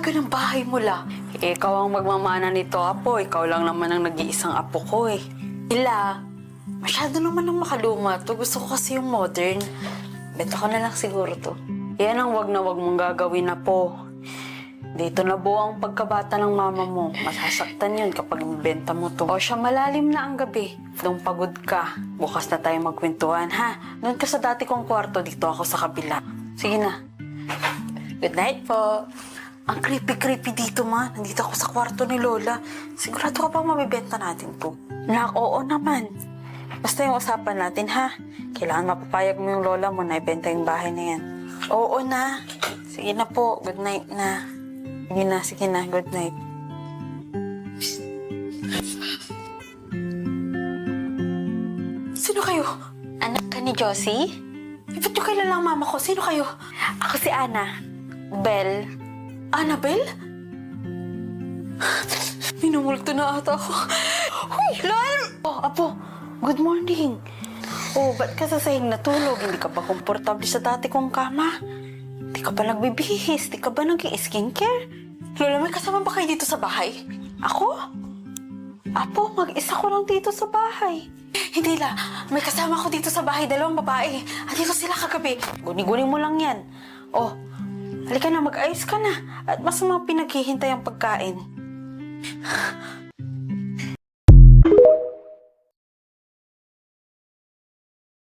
ka ng bahay mo, La? Ikaw ang magmamana nito, Apo. Ikaw lang naman ang nag-iisang apo ko eh. Ila, masyado naman ang makaluma to. Gusto ko kasi yung modern. Benta ko na lang siguro to. Yan ang wag na wag mong gagawin, Apo. Dito na buo ang pagkabata ng mama mo. Masasaktan yun kapag ibenta mo to. O siya, malalim na ang gabi. Nung pagod ka, bukas na tayo magkwentuhan, ha? Doon ka sa dati kong kwarto, dito ako sa kabila. Sige na. Good night po. Ang creepy-creepy dito, ma. Nandito ako sa kwarto ni Lola. Sigurado ka bang mabibenta natin to? Nak, oo naman. Basta yung usapan natin, ha? Kailangan mapapayag mo yung lola mo na ibenta yung bahay na yan. Oo na. Sige na po. Good night na. Sige na. Good night. Sino kayo? Anak ka ni Josie? Ba't nyo kilala ang mama ko? Sino kayo? Ako si Ana. Belle. Annabelle? Minumulto na ata ako. Huy, Lal! Oh, Apo. Good morning. Oh, ba't ka sa sahig natulog? Hindi ka ba komportable sa dati kong kama? Di ka ba nagbibihis? Di ka ba nag-i-skincare? Lola, may kasama ba kayo dito sa bahay? Ako? Apo, mag-isa ko lang dito sa bahay. Hindi, La. May kasama ko dito sa bahay, dalawang babae. At dito sila kagabi. Guni-guni mo lang yan. Oh, halika na, mag-ayos ka na. At mas mga pinaghihintay ang pagkain.